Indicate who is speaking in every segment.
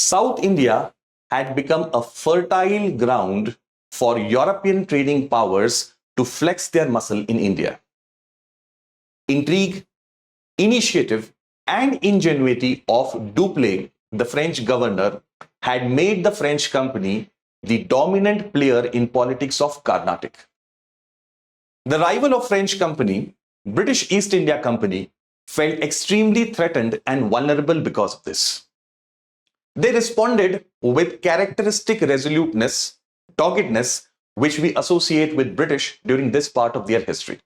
Speaker 1: South India had become a fertile ground for European trading powers to flex their muscle in India. Intrigue, initiative, and ingenuity of Dupleix, the French governor, had made the French company the dominant player in politics of Carnatic. The rival of French company, British East India Company, felt extremely threatened and vulnerable because of this. They responded with characteristic resoluteness, doggedness, which we associate with British during this part of their history.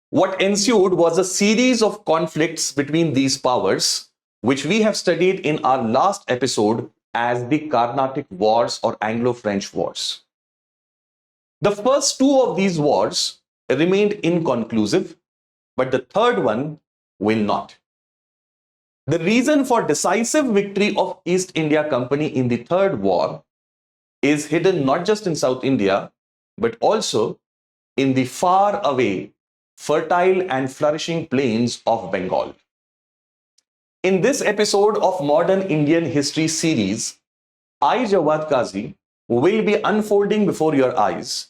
Speaker 1: What ensued was a series of conflicts between these powers, which we have studied in our last episode as the Carnatic Wars or Anglo-French Wars. The first two of these wars remained inconclusive, but the third one will not. The reason for decisive victory of East India Company in the Third War is hidden not just in South India, but also in the far away, fertile and flourishing plains of Bengal. In this episode of Modern Indian History series, I, Jawwad Kazi, will be unfolding before your eyes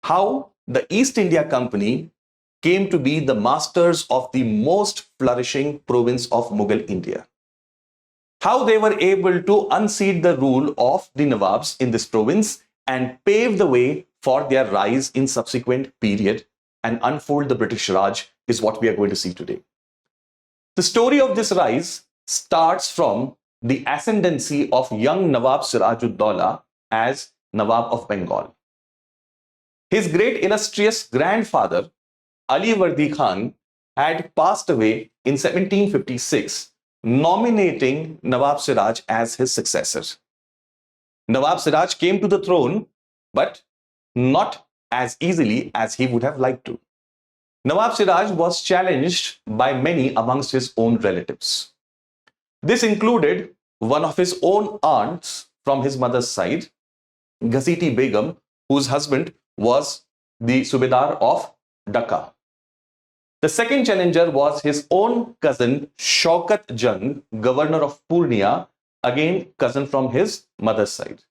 Speaker 1: how the East India Company came to be the masters of the most flourishing province of Mughal India. How they were able to unseat the rule of the Nawabs in this province and pave the way for their rise in subsequent period and unfold the British Raj is what we are going to see today. The story of this rise starts from the ascendancy of young Nawab Siraj-ud-Daulah as Nawab of Bengal. His great illustrious grandfather, Ali Vardi Khan, had passed away in 1756, nominating Nawab Siraj as his successor. Nawab Siraj came to the throne, but not as easily as he would have liked to. Nawab Siraj was challenged by many amongst his own relatives. This included one of his own aunts from his mother's side, Ghaziti Begum, whose husband was the Subedar of Dhaka. The second challenger was his own cousin Shaukat Jung, governor of Purnia, again cousin from his mother's side.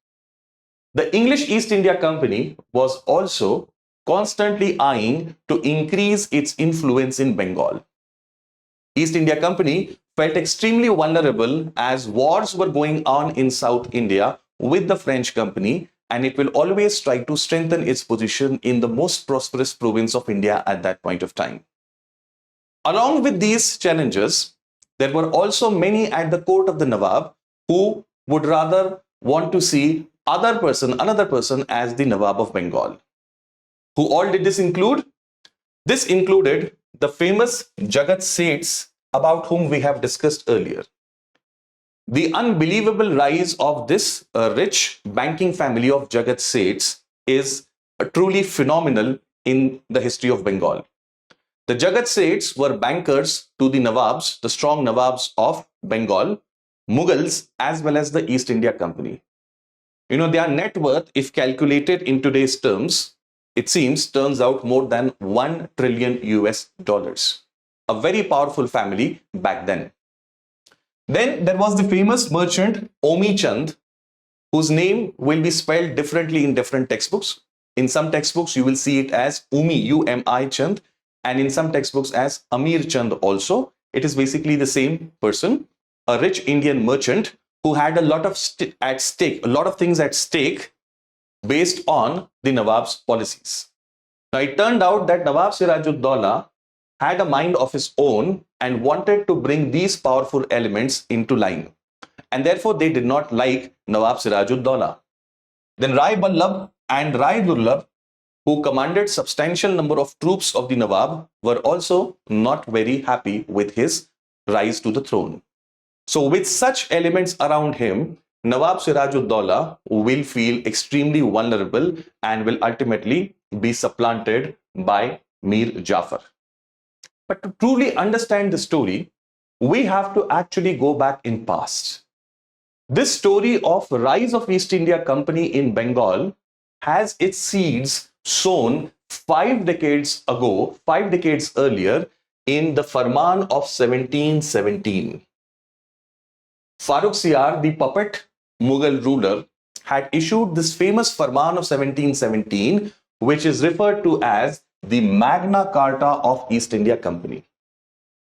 Speaker 1: The English East India Company was also constantly eyeing to increase its influence in Bengal. East India Company felt extremely vulnerable as wars were going on in South India with the French company, and it will always try to strengthen its position in the most prosperous province of India at that point of time. Along with these challenges, there were also many at the court of the Nawab who would rather want to see another person as the Nawab of Bengal. Who all did this include? This included the famous Jagat Seths, about whom we have discussed earlier. The unbelievable rise of this rich banking family of Jagat Seths is truly phenomenal in the history of Bengal. The Jagat Seths were bankers to the Nawabs, the strong Nawabs of Bengal, Mughals, as well as the East India Company. You know, their net worth, if calculated in today's terms, it turns out more than $1 trillion US. A very powerful family back then. Then there was the famous merchant Omi Chand, whose name will be spelled differently in different textbooks. In some textbooks, you will see it as Umi, U-M-I Chand, and in some textbooks as Amir Chand also. It is basically the same person, a rich Indian merchant who had a lot of things at stake based on the Nawab's policies. Now, it turned out that Nawab Siraj-ud-Daulah had a mind of his own and wanted to bring these powerful elements into line. And therefore, they did not like Nawab Siraj-ud-Daulah. Then Rai Ballabh and Rai Durlabh, who commanded substantial number of troops of the Nawab, were also not very happy with his rise to the throne. So with such elements around him, Nawab Siraj-ud-Daulah will feel extremely vulnerable and will ultimately be supplanted by Mir Jafar. But to truly understand the story, we have to actually go back in past. This story of rise of East India Company in Bengal has its seeds sown 5 decades ago, 5 decades earlier, in the Farman of 1717. Farrukh Siyar, the puppet Mughal ruler, had issued this famous Farman of 1717, which is referred to as the Magna Carta of East India Company.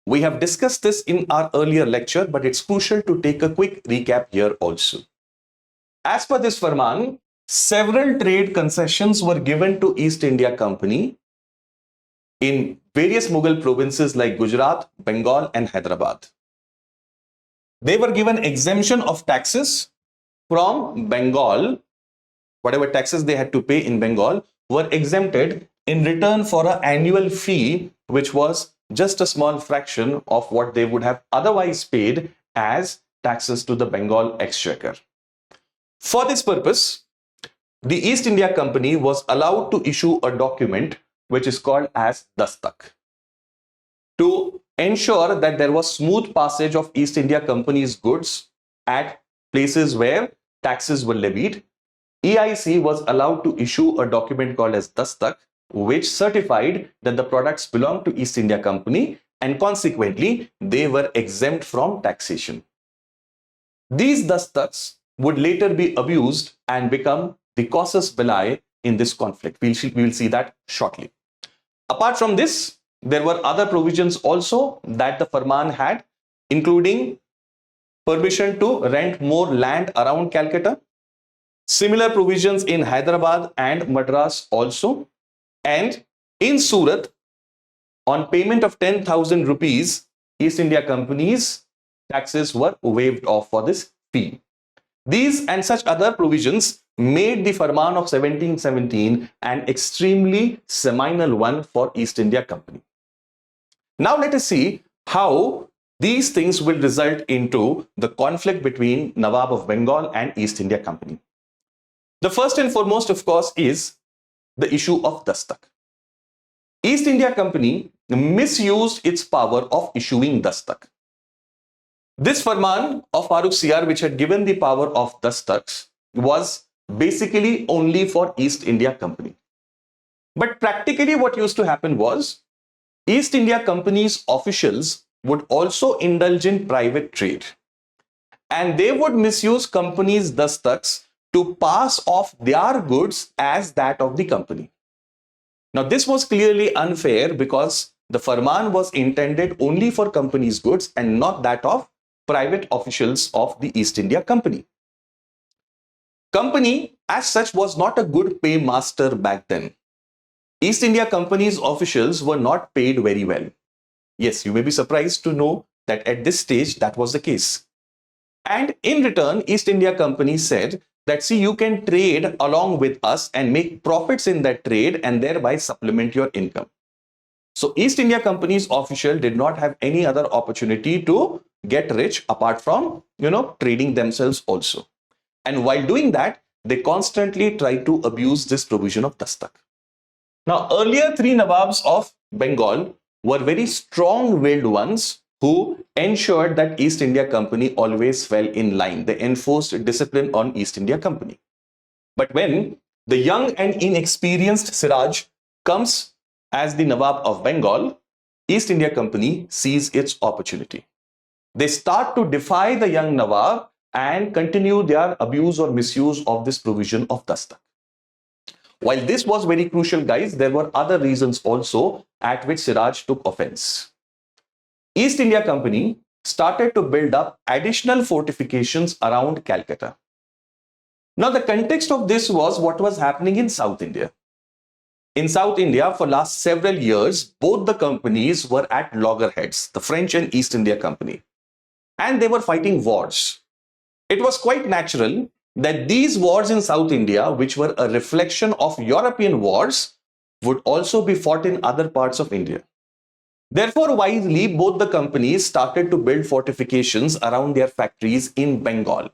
Speaker 1: We have discussed this in our earlier lecture, but it's crucial to take a quick recap here also. As per this Farman, several trade concessions were given to East India Company in various Mughal provinces like Gujarat, Bengal, and Hyderabad. They were given exemption of taxes from Bengal. Whatever taxes they had to pay in Bengal were exempted in return for an annual fee, which was just a small fraction of what they would have otherwise paid as taxes to the Bengal exchequer. For this purpose, the East India Company was allowed to issue a document which is called as Dastak. To ensure that there was smooth passage of East India Company's goods at places where taxes were levied, EIC was allowed to issue a document called as Dastak, which certified that the products belonged to East India Company and consequently they were exempt from taxation. These Dastaks would later be abused and become the casus belli in this conflict. We will see that shortly. Apart from this, there were other provisions also that the Farman had, including permission to rent more land around Calcutta, similar provisions in Hyderabad and Madras also, and in Surat, on payment of 10,000 rupees, East India Company's taxes were waived off for this fee. These and such other provisions made the Farman of 1717 an extremely seminal one for East India Company. Now let us see how these things will result into the conflict between Nawab of Bengal and East India Company. The first and foremost, of course, is the issue of Dastak. East India Company misused its power of issuing Dastak. This Farman of Farrukh Siyar, which had given the power of Dastaks, was basically only for East India Company. But practically what used to happen was East India Company's officials would also indulge in private trade, and they would misuse companies' Dastaks to pass off their goods as that of the company. Now, this was clearly unfair because the Farman was intended only for companies' goods and not that of private officials of the East India Company. Company as such was not a good paymaster back then. East India Company's officials were not paid very well. Yes, you may be surprised to know that at this stage that was the case. And in return, East India Company said that, see, you can trade along with us and make profits in that trade and thereby supplement your income. So East India Company's official did not have any other opportunity to get rich apart from, trading themselves also. And while doing that, they constantly tried to abuse this provision of Dastak. Now, earlier three Nawabs of Bengal were very strong-willed ones who ensured that East India Company always fell in line. They enforced discipline on East India Company. But when the young and inexperienced Siraj comes as the Nawab of Bengal, East India Company sees its opportunity. They start to defy the young Nawab and continue their abuse or misuse of this provision of Dastak. While this was very crucial, guys, there were other reasons also at which Siraj took offense. East India Company started to build up additional fortifications around Calcutta. Now, the context of this was what was happening in South India. In South India, for last several years, both the companies were at loggerheads, the French and East India Company, and they were fighting wars. It was quite natural that these wars in South India, which were a reflection of European wars, would also be fought in other parts of India. Therefore, wisely, both the companies started to build fortifications around their factories in Bengal.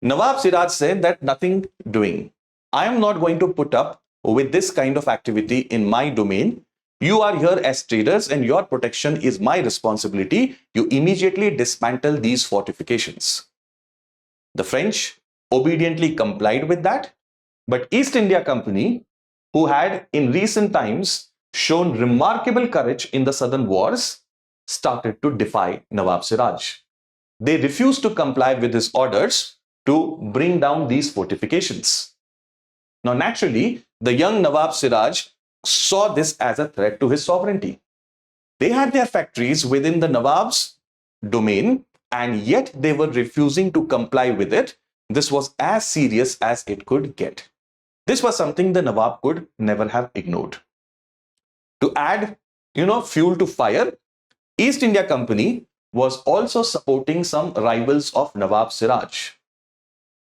Speaker 1: Nawab Siraj said that nothing doing. I am not going to put up with this kind of activity in my domain. You are here as traders and your protection is my responsibility. You immediately dismantle these fortifications. The French obediently complied with that, but East India Company, who had in recent times shown remarkable courage in the southern wars, started to defy Nawab Siraj. they refused to comply with his orders to bring down these fortifications. Now, naturally, the young Nawab Siraj saw this as a threat to his sovereignty. They had their factories within the Nawab's domain, and yet they were refusing to comply with it. This was as serious as it could get. This was something the Nawab could never have ignored. To add, fuel to fire, East India Company was also supporting some rivals of Nawab Siraj.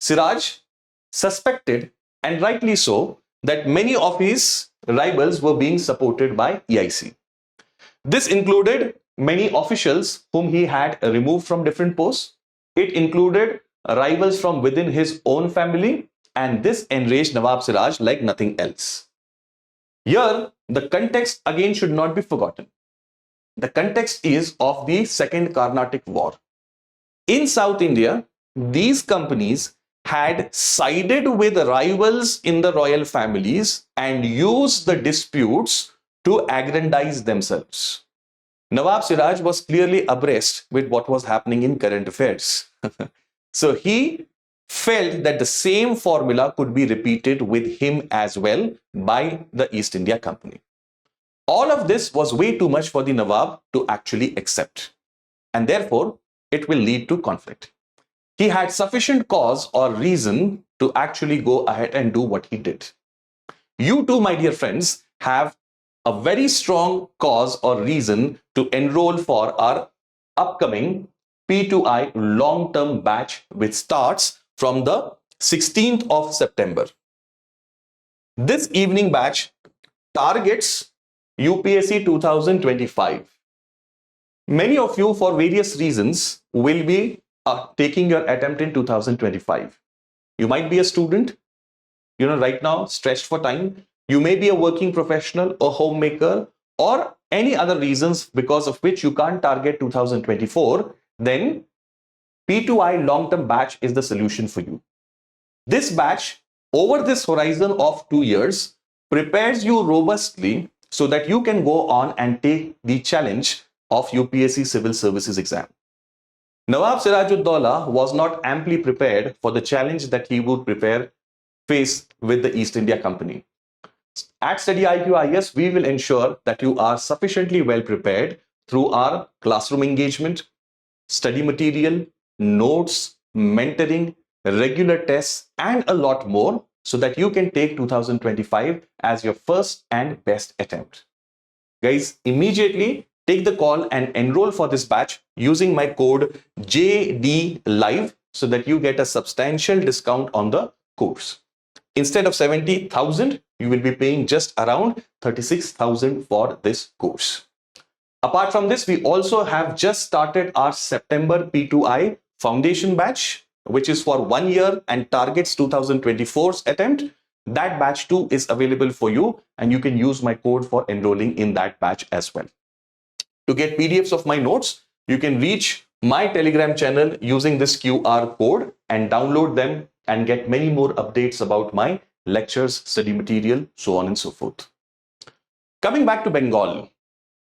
Speaker 1: Siraj suspected, and rightly so, that many of his rivals were being supported by EIC. This included many officials whom he had removed from different posts. It included rivals from within his own family, and this enraged Nawab Siraj like nothing else. Here, the context again should not be forgotten. The context is of the Second Carnatic War. In South India, these companies had sided with rivals in the royal families and used the disputes to aggrandize themselves. Nawab Siraj was clearly abreast with what was happening in current affairs. So he felt that the same formula could be repeated with him as well by the East India Company. All of this was way too much for the Nawab to actually accept, and therefore it will lead to conflict. He had sufficient cause or reason to actually go ahead and do what he did. You too, my dear friends, have a very strong cause or reason to enroll for our upcoming P2I long-term batch, which starts from the 16th of September. This evening batch targets UPSC 2025. Many of you, for various reasons, will be taking your attempt in 2025. You might be a student, right now, stretched for time. You may be a working professional, a homemaker, or any other reasons because of which you can't target 2024. Then P2I long-term batch is the solution for you. This batch, over this horizon of 2 years, prepares you robustly so that you can go on and take the challenge of UPSC Civil Services exam. Nawab Siraj-ud-Daulah was not amply prepared for the challenge that he would face with the East India Company. At StudyIQ IAS, we will ensure that you are sufficiently well prepared through our classroom engagement, study material, notes, mentoring, regular tests, and a lot more, so that you can take 2025 as your first and best attempt. Guys, immediately take the call and enroll for this batch using my code JDLIVE so that you get a substantial discount on the course. Instead of 70,000, you will be paying just around 36,000 for this course. Apart from this, we also have just started our September P2I foundation batch, which is for 1 year and targets 2024's attempt. That batch too is available for you, and you can use my code for enrolling in that batch as well. To get PDFs of my notes, you can reach my Telegram channel using this QR code and download them and get many more updates about my lectures, study material, so on and so forth. Coming back to Bengal,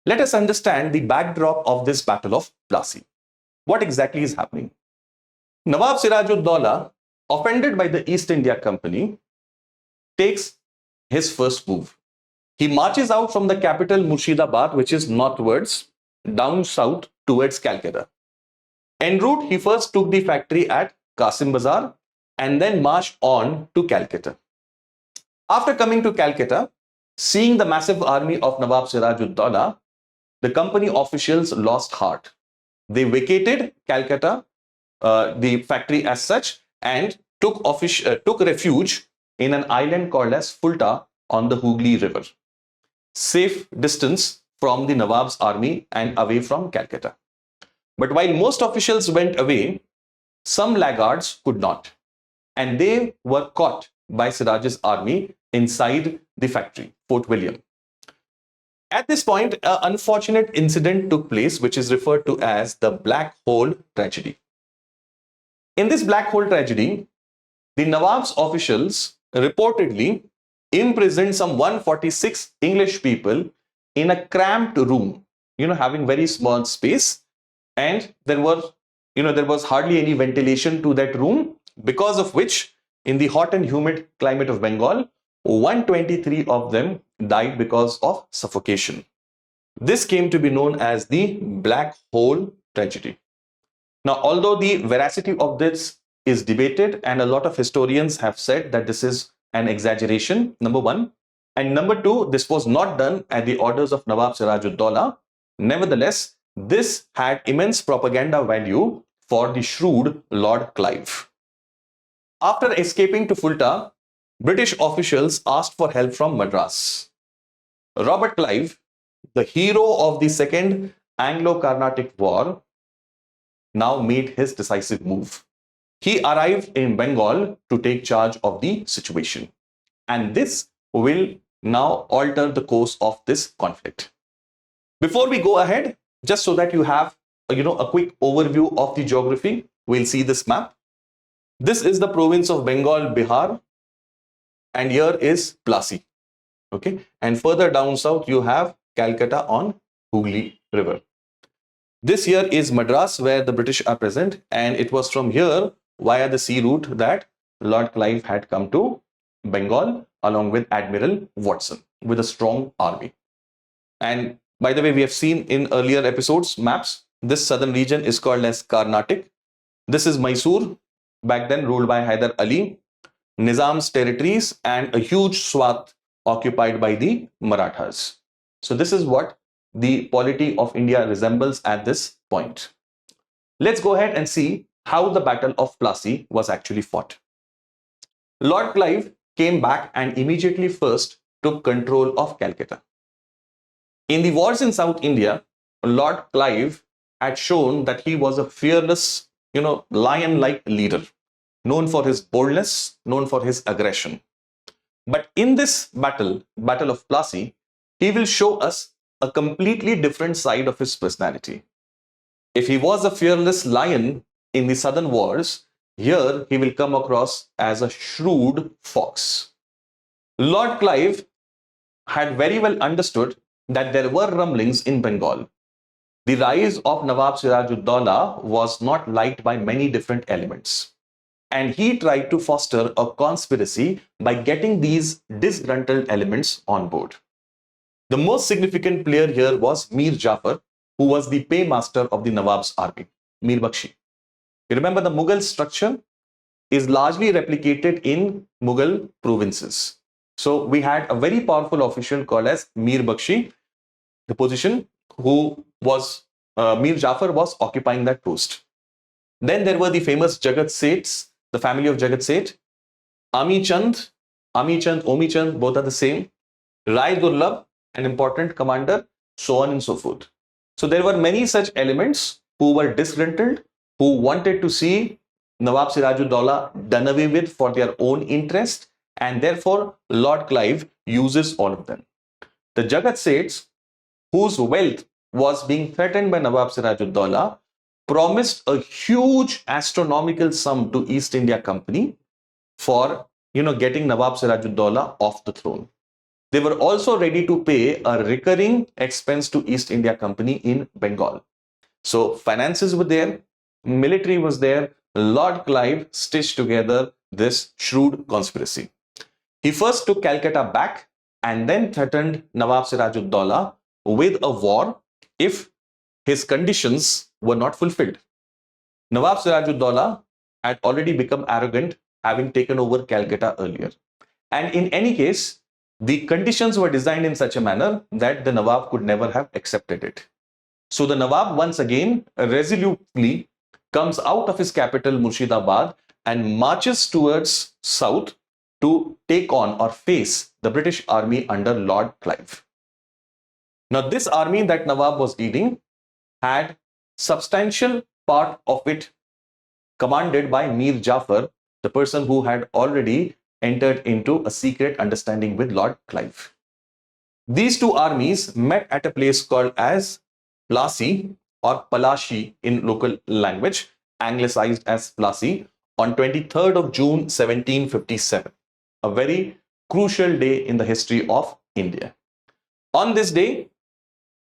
Speaker 1: let us understand the backdrop of this Battle of Buxar. What exactly is happening? Nawab Siraj-ud-Daulah, offended by the East India Company, takes his first move. He marches out from the capital Murshidabad, which is northwards, down south towards Calcutta. En route, he first took the factory at Qasim Bazar and then marched on to Calcutta. After coming to Calcutta, seeing the massive army of Nawab Siraj-ud-Daulah, the company officials lost heart. They vacated Calcutta, the factory as such, and took refuge in an island called as Fulta on the Hooghly River, safe distance from the Nawab's army and away from Calcutta. But while most officials went away, some laggards could not, and they were caught by Siraj's army inside the factory, Fort William. At this point, an unfortunate incident took place, which is referred to as the Black Hole Tragedy. In this Black Hole Tragedy, the Nawab's officials reportedly imprisoned some 146 English people in a cramped room, having very small space, and there were there was hardly any ventilation to that room, because of which in the hot and humid climate of Bengal, 123 of them died because of suffocation. This came to be known as the black hole tragedy. Now, although the veracity of this is debated, and a lot of historians have said that this is an exaggeration, number one, and number two, this was not done at the orders of Nawab Siraj-ud-Daulah. Nevertheless, this had immense propaganda value for the shrewd Lord Clive. After escaping to Fulta, British officials asked for help from Madras. Robert Clive, the hero of the Second Anglo-Carnatic War, now made his decisive move. He arrived in Bengal to take charge of the situation. And this will now alter the course of this conflict. Before we go ahead, just so that you have a quick overview of the geography, we'll see this map. This is the province of Bengal, Bihar, and here is Plassey. Okay, and further down south you have Calcutta on Hooghly River. This here is Madras, where the British are present, and it was from here via the sea route that Lord Clive had come to Bengal along with Admiral Watson with a strong army. And by the way, we have seen in earlier episodes maps, this southern region is called as Carnatic. This is Mysore, back then ruled by Hyder Ali, Nizam's territories, and a huge swath occupied by the Marathas. So this is what the polity of India resembles at this point. Let's go ahead and see how the Battle of Plassey was actually fought. Lord Clive came back and immediately first took control of Calcutta. In the wars in South India, Lord Clive had shown that he was a fearless, lion-like leader, known for his boldness, known for his aggression. But in this Battle of Plassey, he will show us a completely different side of his personality. If he was a fearless lion in the southern wars, here he will come across as a shrewd fox. Lord Clive had very well understood that there were rumblings in Bengal. The rise of Nawab Siraj-ud-Daulah was not liked by many different elements. And he tried to foster a conspiracy by getting these disgruntled elements on board. The most significant player here was Mir Jafar, who was the paymaster of the Nawab's army, Mir Bakshi. You remember the Mughal structure is largely replicated in Mughal provinces. So we had a very powerful official called as Mir Bakshi, the position who was, Mir Jafar was occupying that post. Then there were the famous Jagat Seths, the family of Jagat Seth, Ami Chand, Omi Chand, both are the same, Rai Durlab, an important commander, so on and so forth. So there were many such elements who were disgruntled, who wanted to see Nawab Siraj-ud-Daulah done away with for their own interest, and therefore Lord Clive uses all of them. The Jagat Seths, whose wealth was being threatened by Nawab Siraj-ud-Daulah, promised a huge astronomical sum to East India Company for getting Nawab Siraj-ud-Daulah off the throne. They were also ready to pay a recurring expense to East India Company in Bengal. So finances were there, military was there. Lord Clive stitched together this shrewd conspiracy. He first took Calcutta back and then threatened Nawab Siraj-ud-Daulah with a war if his conditions were not fulfilled. Nawab Siraj-ud-Daulah had already become arrogant, having taken over Calcutta earlier. And in any case, the conditions were designed in such a manner that the Nawab could never have accepted it. So the Nawab once again resolutely comes out of his capital Murshidabad and marches towards south to take on or face the British army under Lord Clive. Now this army that Nawab was leading had substantial part of it commanded by Mir Jafar, the person who had already entered into a secret understanding with Lord Clive. These two armies met at a place called as Plassey or Palashi in local language, anglicized as Plassey, on 23rd of June 1757, a very crucial day in the history of India. On this day,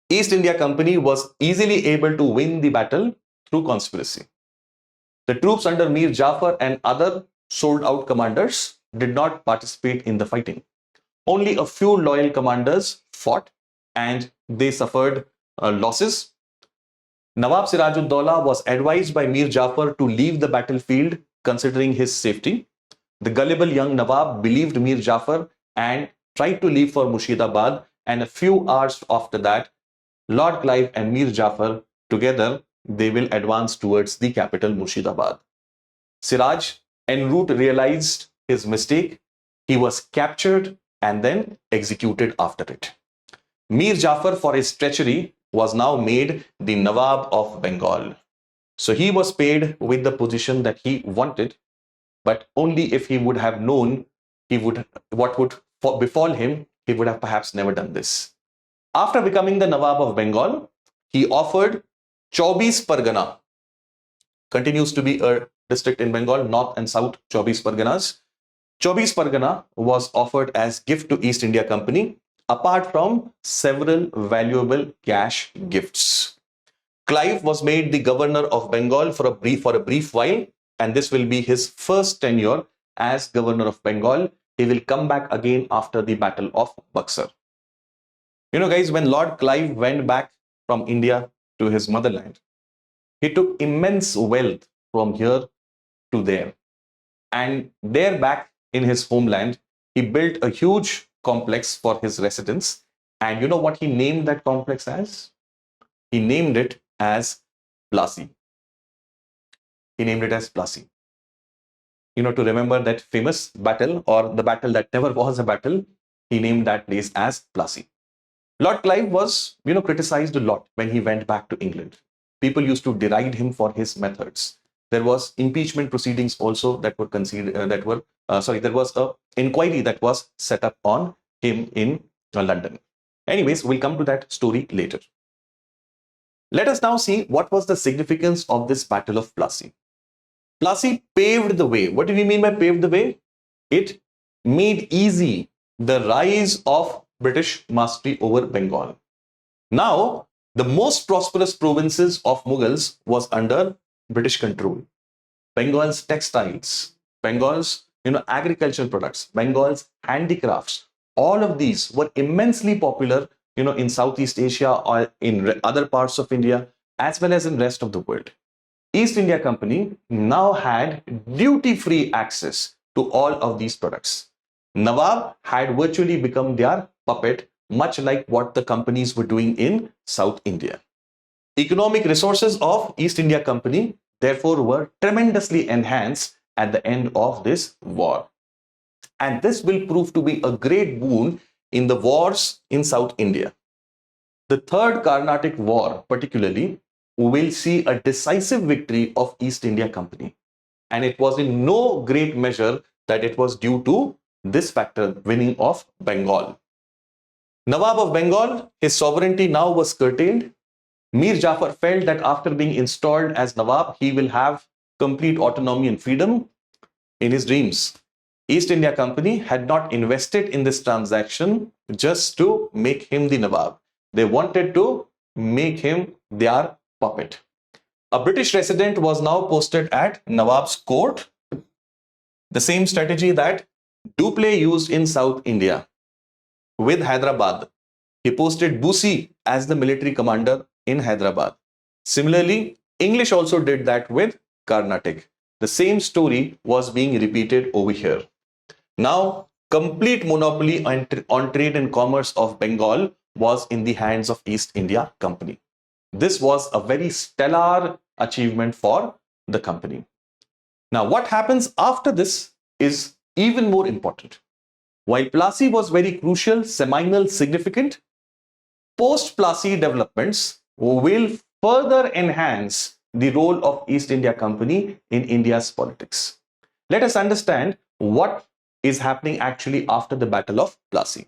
Speaker 1: East India Company was easily able to win the battle through conspiracy. The troops under Mir Jafar and other sold out commanders did not participate in the fighting. Only a few loyal commanders fought and they suffered losses. Nawab Sirajud-Dowla was advised by Mir Jafar to leave the battlefield considering his safety. The gullible young Nawab believed Mir Jafar and tried to leave for Murshidabad, and a few hours after that, Lord Clive and Mir Jafar together, they will advance towards the capital Murshidabad. Siraj en route realized his mistake. He was captured and then executed after it. Mir Jafar, for his treachery, was now made the Nawab of Bengal. So he was paid with the position that he wanted, but only if he would have known what would befall him, he would have perhaps never done this. After becoming the Nawab of Bengal, he offered 24 Pargana, continues to be a district in Bengal, north and south 24 Parganas. 24 Pargana was offered as gift to East India Company, apart from several valuable cash gifts. Clive was made the governor of Bengal for a brief while, and this will be his first tenure as governor of Bengal. He will come back again after the Battle of Buxar. You know, guys, when Lord Clive went back from India to his motherland, he took immense wealth from here to there. And there back in his homeland, he built a huge complex for his residence. And you know what he named that complex as? He named it as Plassey. He named it as Plassey. You know, to remember that famous battle, or the battle that never was a battle, he named that place as Plassey. Lord Clive was, criticized a lot when he went back to England. People used to deride him for his methods. There was impeachment proceedings also that were there was an inquiry that was set up on him in London. Anyways, we'll come to that story later. Let us now see what was the significance of this Battle of Plassey. Plassey paved the way. What do we mean by paved the way? It made easy the rise of British mastery over Bengal. Now, the most prosperous provinces of Mughals was under British control. Bengal's textiles, Bengal's agricultural products, Bengal's handicrafts, all of these were immensely popular in Southeast Asia or in other parts of India, as well as in rest of the world. East India Company now had duty-free access to all of these products. Nawab had virtually become their puppet, much like what the companies were doing in South India. Economic resources of East India Company, therefore, were tremendously enhanced at the end of this war. And this will prove to be a great boon in the wars in South India. The Third Carnatic War, particularly, will see a decisive victory of East India Company. And it was in no great measure that it was due to this factor, winning of Bengal. Nawab of Bengal, his sovereignty now was curtailed. Mir Jafar felt that after being installed as Nawab, he will have complete autonomy and freedom. In his dreams, East India Company had not invested in this transaction just to make him the Nawab. They wanted to make him their puppet. A British resident was now posted at Nawab's court. The same strategy that Dupleix used in South India with Hyderabad. He posted Busi as the military commander in Hyderabad. Similarly, English also did that with Carnatic. The same story was being repeated over here. Now, complete monopoly on trade and commerce of Bengal was in the hands of East India Company. This was a very stellar achievement for the company. Now, what happens after this is even more important. While Plassey was very crucial, seminal, significant, post-Plassey developments will further enhance the role of East India Company in India's politics. Let us understand what is happening actually after the Battle of Plassey.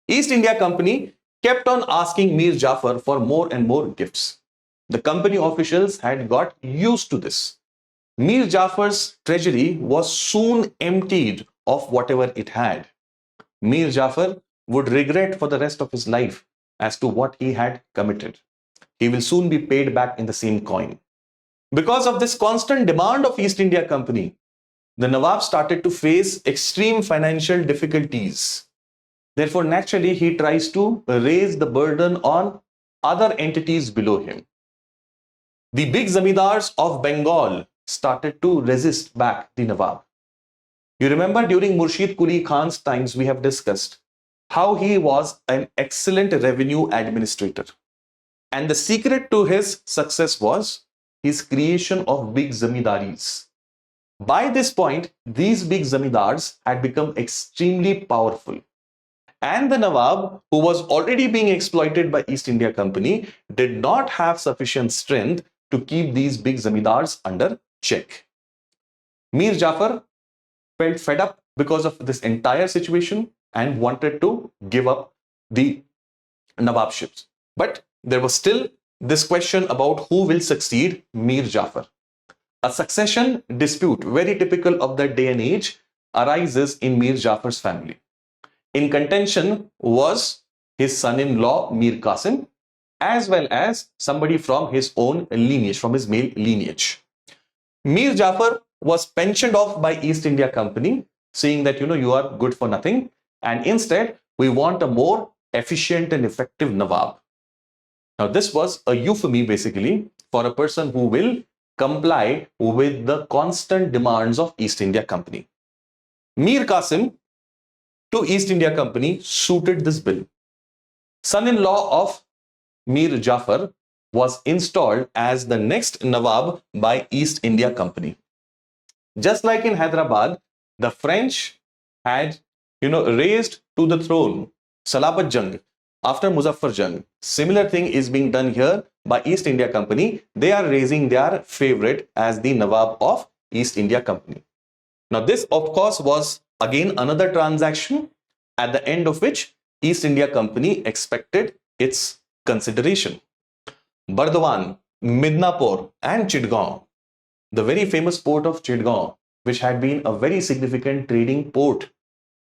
Speaker 1: East India Company kept on asking Mir Jafar for more and more gifts. The company officials had got used to this. Mir Jafar's treasury was soon emptied of whatever it had. Mir Jafar would regret for the rest of his life as to what he had committed. He will soon be paid back in the same coin. Because of this constant demand of East India Company, the Nawab started to face extreme financial difficulties. Therefore, naturally, he tries to raise the burden on other entities below him. The big zamindars of Bengal started to resist back the Nawab. You remember during Murshid Quli Khan's times, we have discussed how he was an excellent revenue administrator. And the secret to his success was his creation of big zamindaris. By this point, these big zamindars had become extremely powerful. And the Nawab, who was already being exploited by East India Company, did not have sufficient strength to keep these big zamindars under check. Mir Jafar felt fed up because of this entire situation and wanted to give up the Nawabships. But there was still this question about who will succeed Mir Jafar. A succession dispute, very typical of that day and age, arises in Mir Jafar's family. In contention was his son-in-law Mir Qasim, as well as somebody from his own lineage, from his male lineage. Mir Jafar was pensioned off by East India Company, saying that, you are good for nothing, and instead we want a more efficient and effective Nawab. Now, this was a euphemy basically for a person who will comply with the constant demands of East India Company. Mir Qasim to East India Company suited this bill. Son-in-law of Mir Jafar was installed as the next Nawab by East India Company. Just like in Hyderabad, the French had, raised to the throne Salabat Jung after Muzaffar Jung. Similar thing is being done here by East India Company. They are raising their favorite as the Nawab of East India Company. Now, this, of course, was again another transaction at the end of which East India Company expected its consideration. Bardwan, Midnapur and Chitgaon, the very famous port of Chitgaon, which had been a very significant trading port,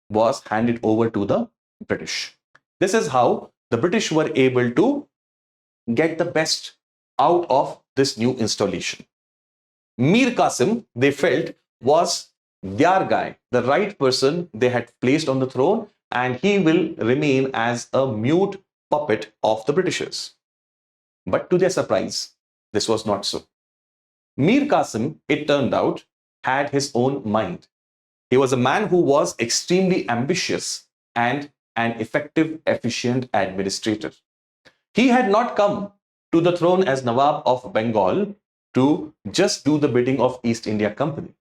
Speaker 1: was handed over to the British. This is how the British were able to get the best out of this new installation. Mir Qasim, they felt, was their guy, the right person they had placed on the throne, and he will remain as a mute puppet of the Britishers. But to their surprise, this was not so. Mir Qasim, it turned out, had his own mind. He was a man who was extremely ambitious and an effective, efficient administrator. He had not come to the throne as Nawab of Bengal to just do the bidding of East India Company.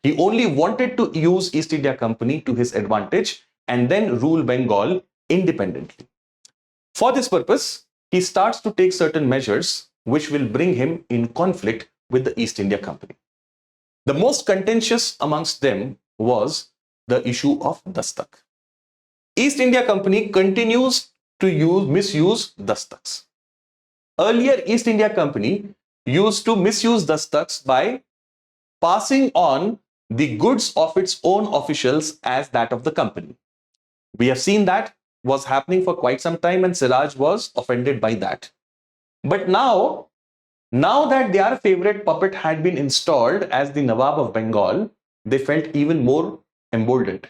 Speaker 1: He only wanted to use East India Company to his advantage and then rule Bengal independently. For this purpose, he starts to take certain measures which will bring him in conflict with the East India Company. The most contentious amongst them was the issue of dastak. East India Company continues to misuse dastaks. Earlier, East India Company used to misuse dastaks by passing on the goods of its own officials as that of the company. We have seen that was happening for quite some time, and Siraj was offended by that. But now that their favorite puppet had been installed as the Nawab of Bengal, they felt even more emboldened.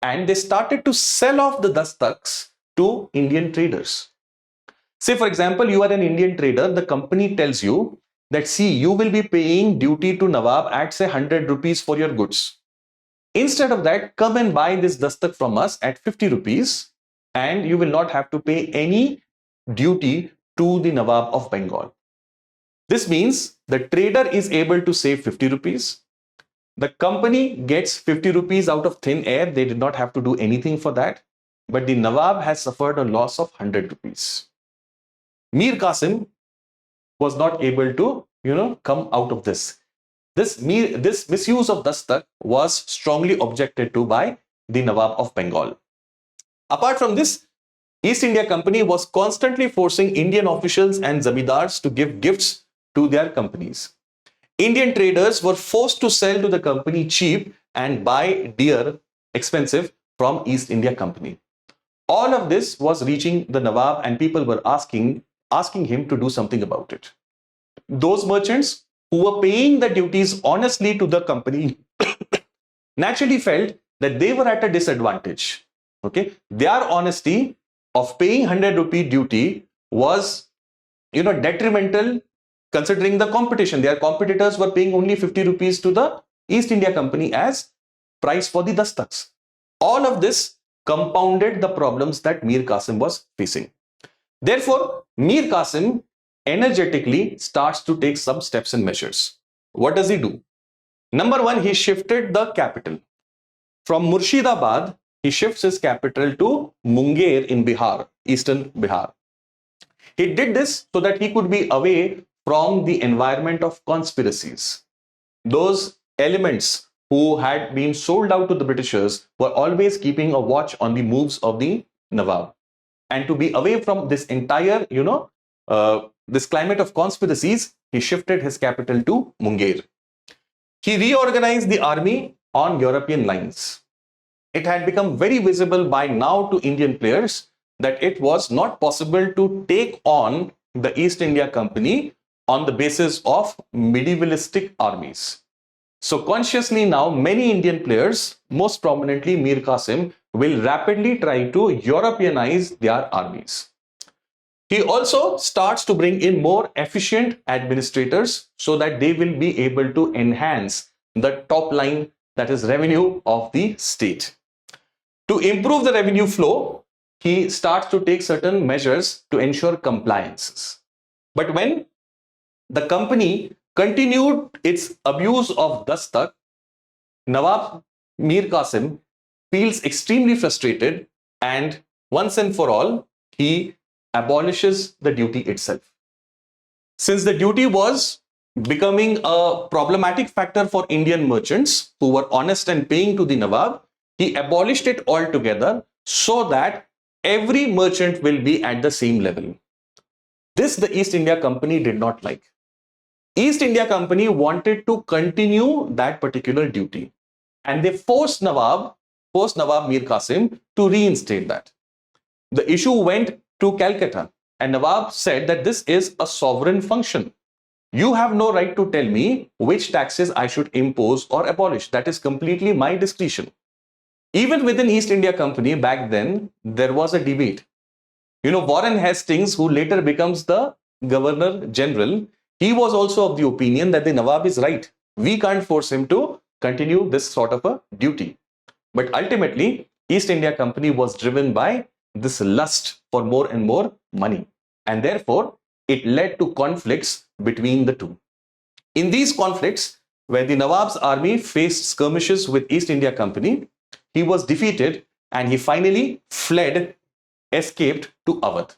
Speaker 1: And they started to sell off the dastaks to Indian traders. Say, for example, you are an Indian trader. The company tells you that, see, you will be paying duty to Nawab at, say, 100 rupees for your goods. Instead of that, come and buy this dastak from us at 50 rupees and you will not have to pay any duty to the Nawab of Bengal. This means the trader is able to save 50 rupees. The company gets 50 rupees out of thin air. They did not have to do anything for that. But the Nawab has suffered a loss of 100 rupees. Mir Qasim was not able to, come out of this. This misuse of dastak was strongly objected to by the Nawab of Bengal. Apart from this, East India Company was constantly forcing Indian officials and zamindars to give gifts to their companies. Indian traders were forced to sell to the company cheap and buy dear, expensive from East India Company. All of this was reaching the Nawab and people were asking him to do something about it. Those merchants who were paying the duties honestly to the company naturally felt that they were at a disadvantage. Okay, their honesty of paying 100 rupee duty was, detrimental considering the competition. Their competitors were paying only 50 rupees to the East India Company as price for the dastaks. All of this compounded the problems that Mir Qasim was facing. Therefore, Mir Qasim energetically starts to take some steps and measures. What does he do? Number one, he shifted the capital. From Murshidabad, he shifts his capital to Munger in Bihar, eastern Bihar. He did this so that he could be away from the environment of conspiracies. Those elements who had been sold out to the Britishers were always keeping a watch on the moves of the Nawab. And to be away from this entire, this climate of conspiracies, he shifted his capital to Munger. He reorganized the army on European lines. It had become very visible by now to Indian players that it was not possible to take on the East India Company on the basis of medievalistic armies. So consciously now, many Indian players, most prominently Mir Qasim, will rapidly try to Europeanize their armies. He also starts to bring in more efficient administrators so that they will be able to enhance the top line, that is revenue of the state. To improve the revenue flow, he starts to take certain measures to ensure compliances. But when the company continued its abuse of dastak, Nawab Mir Qasim feels extremely frustrated, and once and for all, he abolishes the duty itself. Since the duty was becoming a problematic factor for Indian merchants who were honest and paying to the Nawab, he abolished it altogether so that every merchant will be at the same level. This the East India Company did not like. East India Company wanted to continue that particular duty, and they forced Nawab Mir Qasim to reinstate that. The issue went to Calcutta, and Nawab said that this is a sovereign function. You have no right to tell me which taxes I should impose or abolish. That is completely my discretion. Even within East India Company back then, there was a debate. Warren Hastings, who later becomes the Governor General, he was also of the opinion that the Nawab is right. We can't force him to continue this sort of a duty. But ultimately, East India Company was driven by this lust for more and more money. And therefore, it led to conflicts between the two. In these conflicts, where the Nawab's army faced skirmishes with East India Company, he was defeated and he finally escaped to Awadh.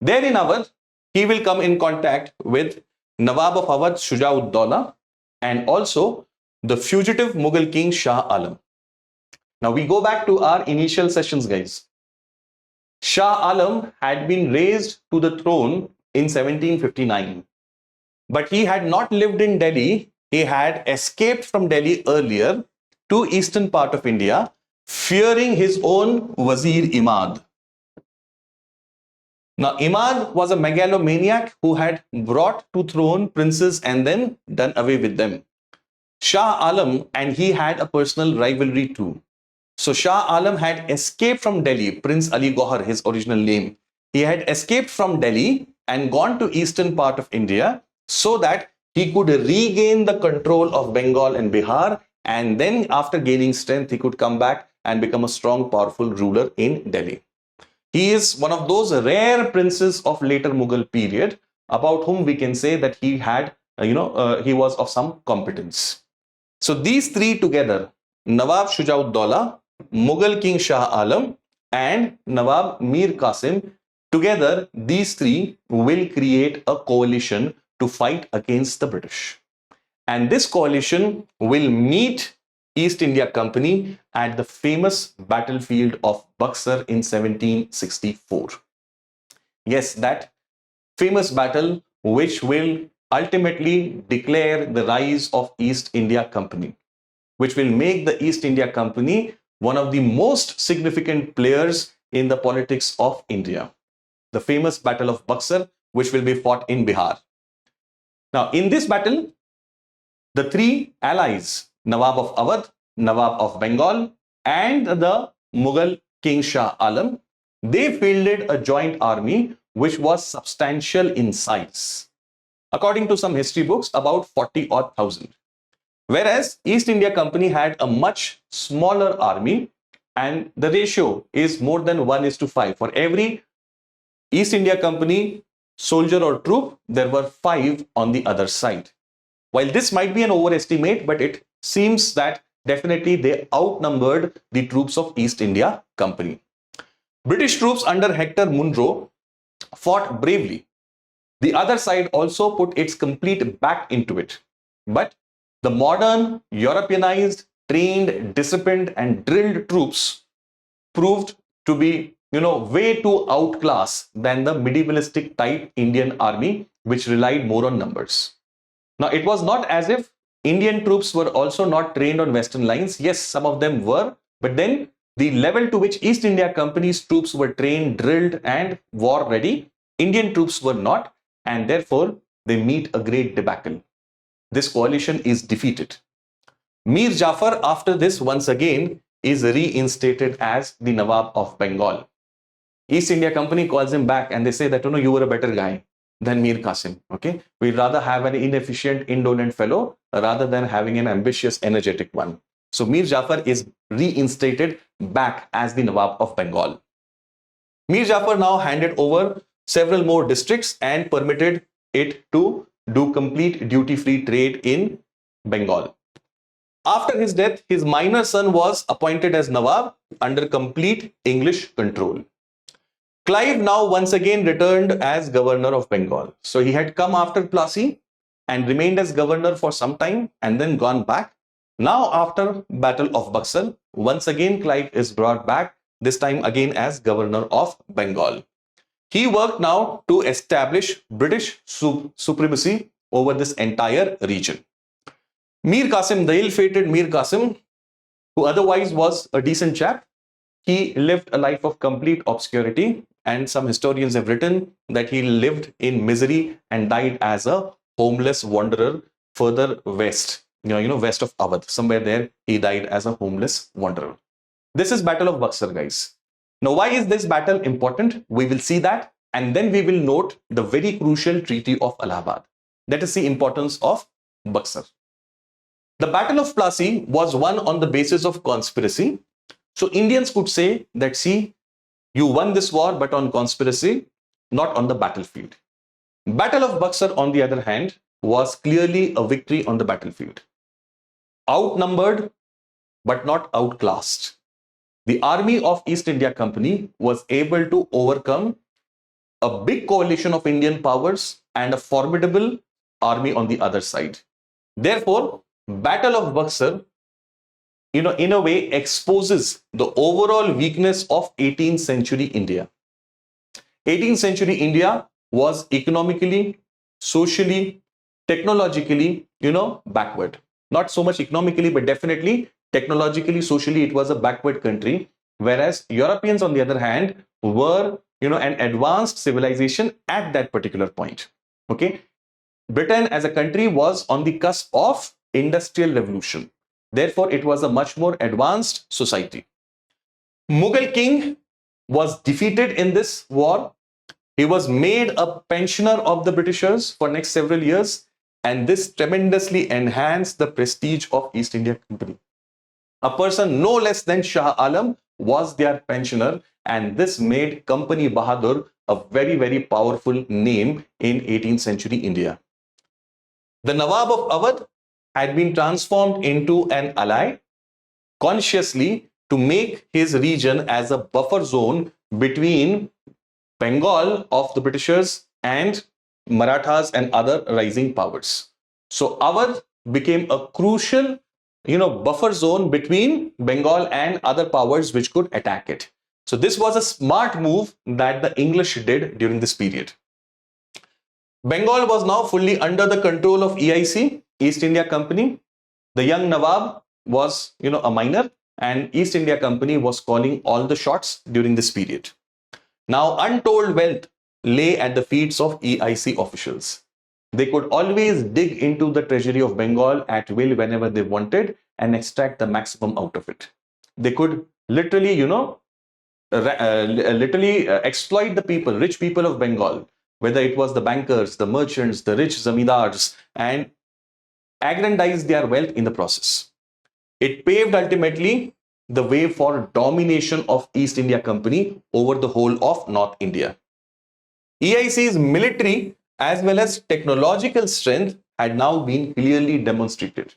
Speaker 1: There in Awadh, he will come in contact with Nawab of Awadh Shujauddaulah and also the fugitive Mughal king Shah Alam. Now we go back to our initial sessions, guys. Shah Alam had been raised to the throne in 1759, but he had not lived in Delhi. He had escaped from Delhi earlier to eastern part of India, fearing his own Wazir Imad. Now, Imad was a megalomaniac who had brought to throne princes and then done away with them. Shah Alam and he had a personal rivalry too. So Shah Alam had escaped from Delhi, Prince Ali Gohar, his original name. He had escaped from Delhi and gone to eastern part of India so that he could regain the control of Bengal and Bihar, and then after gaining strength, he could come back and become a strong, powerful ruler in Delhi. He is one of those rare princes of later Mughal period about whom we can say that he had, he was of some competence. So these three together, Nawab Shujauddaulah, Mughal king Shah Alam and Nawab Mir Qasim, together these three will create a coalition to fight against the British. And this coalition will meet East India Company at the famous battlefield of Buxar in 1764. Yes, that famous battle which will ultimately declare the rise of East India Company, which will make the East India Company one of the most significant players in the politics of India. The famous Battle of Buxar, which will be fought in Bihar. Now, in this battle, the three allies, Nawab of Awadh, Nawab of Bengal, and the Mughal King Shah Alam, they fielded a joint army which was substantial in size. According to some history books, about 40,000 odd. Whereas East India Company had a much smaller army, and the ratio is more than 1:5. For every East India Company soldier or troop, there were 5 on the other side. While this might be an overestimate, but it seems that definitely they outnumbered the troops of East India Company. British troops under Hector Munro fought bravely. The other side also put its complete back into it. But the modern, Europeanized, trained, disciplined, and drilled troops proved to be, way too outclass than the medievalistic type Indian army, which relied more on numbers. Now, it was not as if Indian troops were also not trained on Western lines. Yes, some of them were, but then the level to which East India Company's troops were trained, drilled, and war ready, Indian troops were not, and therefore they meet a great debacle. This coalition is defeated. Mir Jafar, after this, once again is reinstated as the Nawab of Bengal. East India Company calls him back and they say that, you were a better guy than Mir Qasim. Okay, we'd rather have an inefficient, indolent fellow rather than having an ambitious, energetic one. So Mir Jafar is reinstated back as the Nawab of Bengal. Mir Jafar now handed over several more districts and permitted it to do complete duty-free trade in Bengal. After his death, his minor son was appointed as Nawab under complete English control. Clive now once again returned as governor of Bengal. So he had come after Plassey and remained as governor for some time and then gone back. Now after Battle of Buxar, once again Clive is brought back, this time again as governor of Bengal. He worked now to establish British supremacy over this entire region. Mir Qasim, the ill-fated Mir Qasim, who otherwise was a decent chap, he lived a life of complete obscurity, and some historians have written that he lived in misery and died as a homeless wanderer further west, west of Awadh. Somewhere there, he died as a homeless wanderer. This is Battle of Buxar, guys. Now, why is this battle important? We will see that, and then we will note the very crucial Treaty of Allahabad. Let us see importance of Buxar. The Battle of Plassey was won on the basis of conspiracy. So Indians could say that, see, you won this war, but on conspiracy, not on the battlefield. Battle of Buxar, on the other hand, was clearly a victory on the battlefield. Outnumbered, but not outclassed. The army of East India Company was able to overcome a big coalition of Indian powers and a formidable army on the other side. Therefore, Battle of Buxar, in a way exposes the overall weakness of 18th century India. 18th century India was economically, socially, technologically, backward. Not so much economically, but definitely technologically, socially, it was a backward country. Whereas Europeans, on the other hand, were, an advanced civilization at that particular point. Okay. Britain as a country was on the cusp of industrial revolution. Therefore, it was a much more advanced society. Mughal king was defeated in this war. He was made a pensioner of the Britishers for next several years, and this tremendously enhanced the prestige of East India Company. A person no less than Shah Alam was their pensioner, and this made Company Bahadur a very, very powerful name in 18th century India. The Nawab of Awadh had been transformed into an ally consciously to make his region as a buffer zone between Bengal of the Britishers and Marathas and other rising powers. So Awadh became a crucial, buffer zone between Bengal and other powers which could attack it. So this was a smart move that the English did during this period. Bengal was now fully under the control of EIC, East India Company. The young Nawab was, a minor, and East India Company was calling all the shots during this period. Now, untold wealth lay at the feet of EIC officials. They could always dig into the treasury of Bengal at will whenever they wanted and extract the maximum out of it. They could literally, exploit the people, rich people of Bengal, whether it was the bankers, the merchants, the rich zamindars, and aggrandize their wealth in the process. It paved ultimately the way for domination of East India Company over the whole of North India. EIC's military as well as technological strength had now been clearly demonstrated.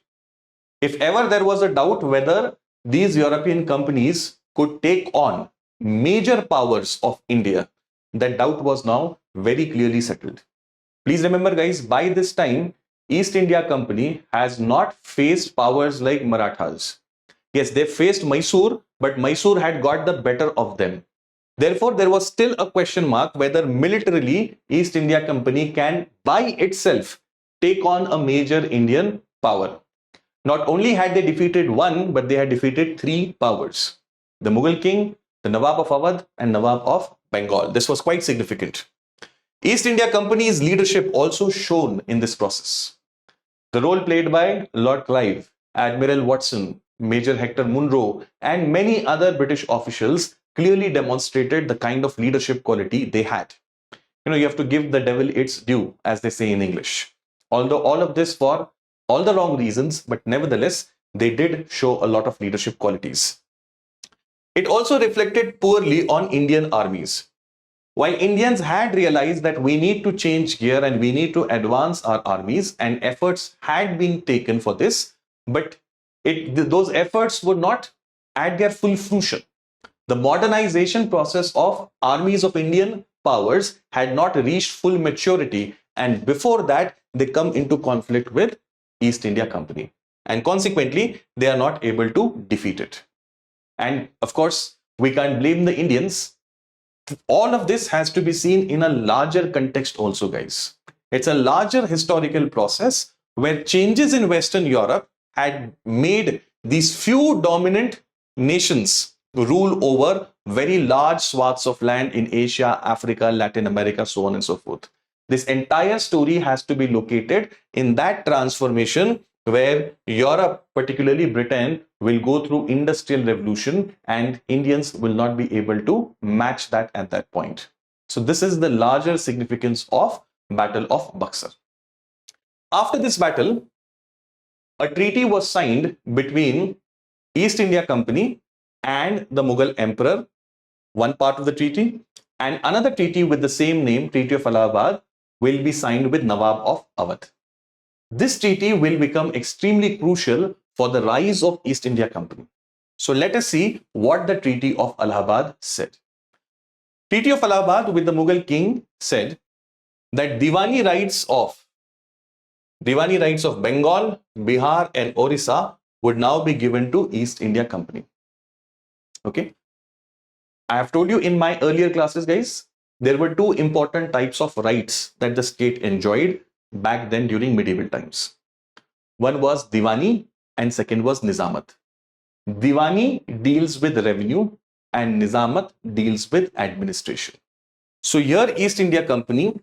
Speaker 1: If ever there was a doubt whether these European companies could take on major powers of India, that doubt was now very clearly settled. Please remember, guys, by this time, East India Company has not faced powers like Marathas. Yes, they faced Mysore, but Mysore had got the better of them. Therefore, there was still a question mark whether militarily East India Company can by itself take on a major Indian power. Not only had they defeated one, but they had defeated three powers: the Mughal king, the Nawab of Awadh, and Nawab of Bengal. This was quite significant. East India Company's leadership also shone in this process. The role played by Lord Clive, Admiral Watson, Major Hector Munro, and many other British officials clearly demonstrated the kind of leadership quality they had. You have to give the devil its due, as they say in English. Although all of this for all the wrong reasons, but nevertheless, they did show a lot of leadership qualities. It also reflected poorly on Indian armies. While Indians had realized that we need to change gear and we need to advance our armies, and efforts had been taken for this, but those efforts were not at their full fruition. The modernization process of armies of Indian powers had not reached full maturity, and before that, they come into conflict with East India Company. And consequently, they are not able to defeat it. And of course, we can't blame the Indians. All of this has to be seen in a larger context also, guys. It's a larger historical process where changes in Western Europe had made these few dominant nations rule over very large swaths of land in Asia, Africa, Latin America, so on and so forth. This entire story has to be located in that transformation where Europe, particularly Britain, will go through industrial revolution and Indians will not be able to match that at that point. So this is the larger significance of Battle of Buxar. After this battle, a treaty was signed between East India Company and the Mughal Emperor, one part of the treaty, and another treaty with the same name, Treaty of Allahabad, will be signed with Nawab of Awadh. This treaty will become extremely crucial for the rise of East India Company. So let us see what the Treaty of Allahabad said. Treaty of Allahabad with the Mughal king said that Diwani rights of Bengal, Bihar and Orissa would now be given to East India Company. Okay. I have told you in my earlier classes, guys, there were two important types of rights that the state enjoyed back then during medieval times. One was Diwani and second was Nizamat. Diwani deals with revenue and Nizamat deals with administration. So here East India Company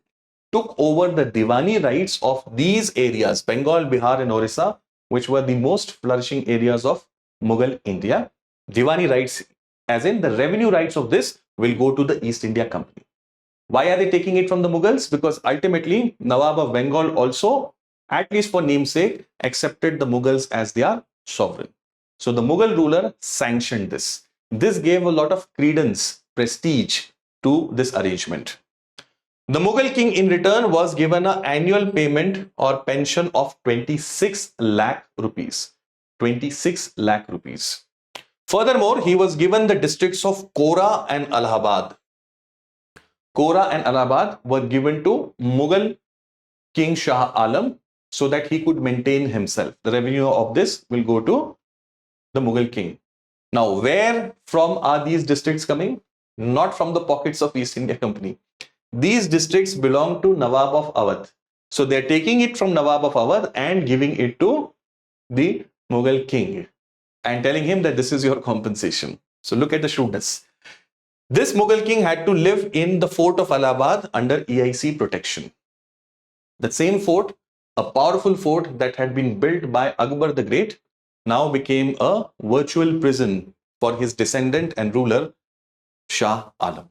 Speaker 1: took over the Diwani rights of these areas, Bengal, Bihar and Orissa, which were the most flourishing areas of Mughal India. Diwani rights, as in the revenue rights of this, will go to the East India Company. Why are they taking it from the Mughals? Because ultimately, Nawab of Bengal also, at least for namesake, accepted the Mughals as their sovereign. So the Mughal ruler sanctioned this. This gave a lot of credence, prestige to this arrangement. The Mughal king in return was given an annual payment or pension of 26 lakh rupees. 26 lakh rupees. Furthermore, he was given the districts of Kora and Allahabad. Kora and Allahabad were given to Mughal King Shah Alam so that he could maintain himself. The revenue of this will go to the Mughal king. Now, where from are these districts coming? Not from the pockets of East India Company. These districts belong to Nawab of Awadh. So they're taking it from Nawab of Awadh and giving it to the Mughal king and telling him that this is your compensation. So look at the shrewdness. This Mughal king had to live in the fort of Allahabad under EIC protection. That same fort, a powerful fort that had been built by Akbar the Great, now became a virtual prison for his descendant and ruler, Shah Alam.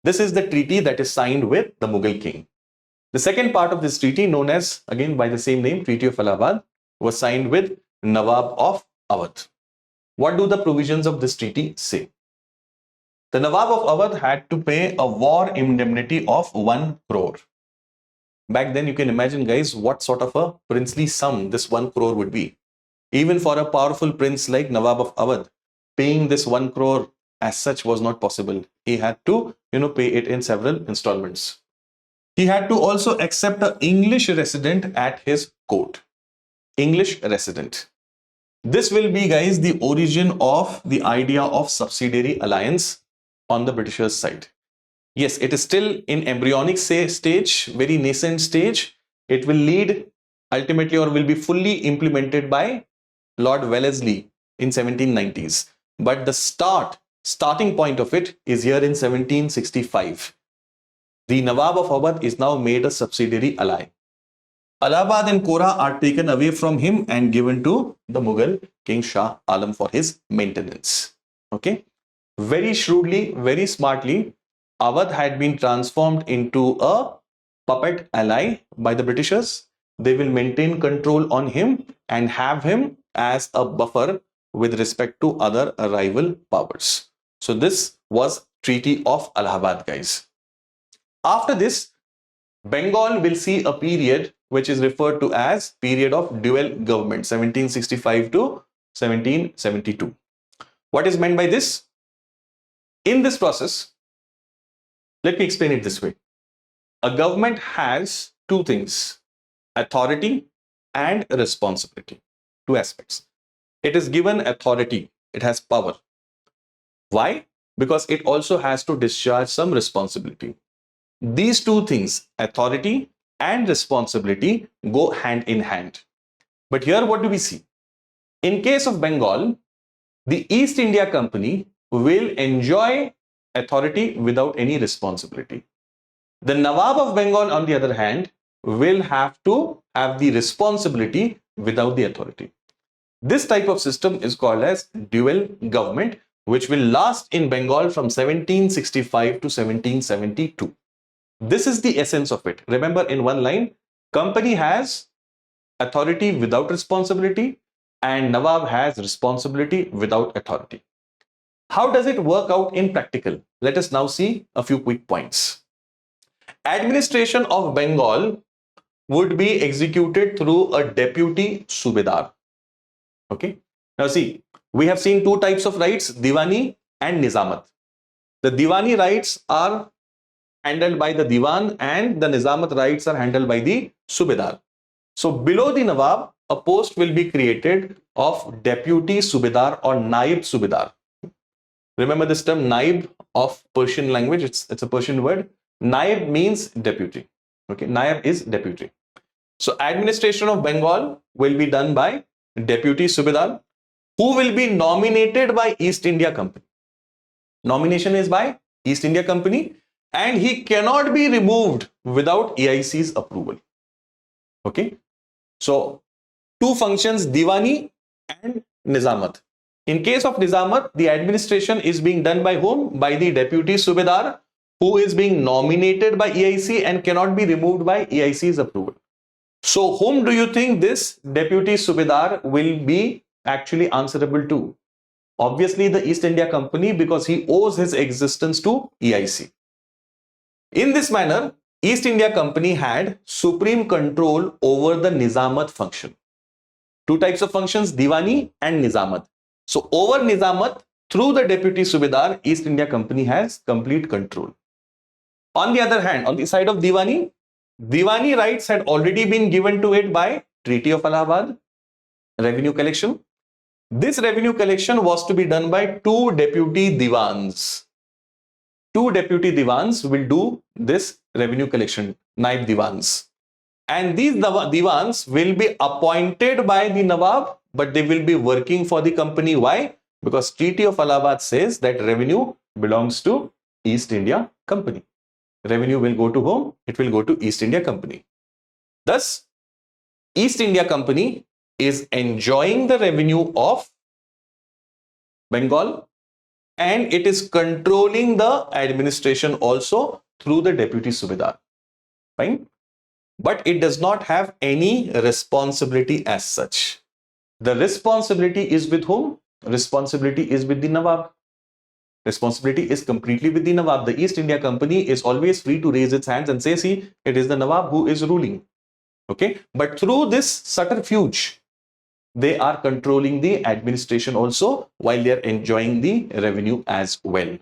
Speaker 1: This is the treaty that is signed with the Mughal king. The second part of this treaty, known as, again by the same name, Treaty of Allahabad, was signed with Nawab of Awadh. What do the provisions of this treaty say? The Nawab of Awadh had to pay a war indemnity of 1 crore. Back then, you can imagine, guys, what sort of a princely sum this 1 crore would be. Even for a powerful prince like Nawab of Awadh, paying this 1 crore as such was not possible. He had to, pay it in several installments. He had to also accept an English resident at his court. English resident. This will be, guys, the origin of the idea of subsidiary alliance on the Britishers' side. Yes, it is still in embryonic stage, very nascent stage. It will lead ultimately or will be fully implemented by Lord Wellesley in 1790s. But the starting point of it is here in 1765. The Nawab of Awadh is now made a subsidiary ally. Allahabad and Kora are taken away from him and given to the Mughal King Shah Alam for his maintenance. Okay. Very shrewdly, very smartly, Awadh had been transformed into a puppet ally by the Britishers. They will maintain control on him and have him as a buffer with respect to other rival powers. So this was Treaty of Allahabad, guys. After this, Bengal will see a period which is referred to as period of dual government, 1765 to 1772. What is meant by this? In this process, let me explain it this way. A government has two things, authority and responsibility, two aspects. It is given authority, it has power. Why? Because it also has to discharge some responsibility. These two things, authority and responsibility, go hand in hand. But here what do we see? In case of Bengal, the East India Company will enjoy authority without any responsibility. The Nawab of Bengal, on the other hand, will have to have the responsibility without the authority. This type of system is called as dual government, which will last in Bengal from 1765 to 1772. This is the essence of it. Remember, in one line, company has authority without responsibility and Nawab has responsibility without authority. How does it work out in practical? Let us now see a few quick points. Administration of Bengal would be executed through a deputy subedar. Okay. Now see, we have seen two types of rights, Diwani and Nizamat. The Diwani rights are handled by the Diwan and the Nizamat rights are handled by the subedar. So below the Nawab, a post will be created of deputy subedar or naib subedar. Remember this term naib of Persian language, it's a Persian word. Naib means deputy. Okay, naib is deputy. So administration of Bengal will be done by deputy subedar, who will be nominated by East India Company. Nomination is by East India Company and he cannot be removed without EIC's approval. Okay, so two functions, Diwani and Nizamat. In case of Nizamat, the administration is being done by whom? By the deputy subedar, who is being nominated by EIC and cannot be removed by EIC's approval. So whom do you think this deputy subedar will be actually answerable to? Obviously the East India Company, because he owes his existence to EIC. In this manner, East India Company had supreme control over the Nizamat function. Two types of functions, Diwani and Nizamat. So over Nizamat, through the deputy subedar, East India Company has complete control. On the other hand, on the side of Diwani, Diwani rights had already been given to it by Treaty of Allahabad, revenue collection. This revenue collection was to be done by two deputy Diwans. Two deputy Diwans will do this revenue collection, Naib Diwans. And these Diwans will be appointed by the Nawab, but they will be working for the company. Why? Because Treaty of Allahabad says that revenue belongs to East India Company. Revenue will go to whom? It will go to East India Company. Thus, East India Company is enjoying the revenue of Bengal, and it is controlling the administration also through the deputy subedar. Fine. But it does not have any responsibility as such. The responsibility is with whom? Responsibility is with the Nawab. Responsibility is completely with the Nawab. The East India Company is always free to raise its hands and say, see, it is the Nawab who is ruling. Okay. But through this subterfuge, they are controlling the administration also while they are enjoying the revenue as well.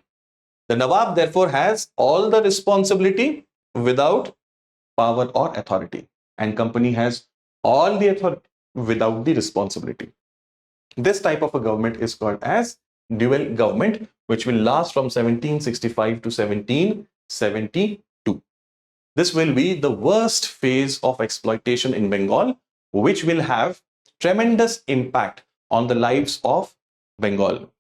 Speaker 1: The Nawab therefore has all the responsibility without power or authority, and company has all the authority without the responsibility. This type of a government is called as dual government, which will last from 1765 to 1772. This will be the worst phase of exploitation in Bengal, which will have tremendous impact on the lives of Bengal.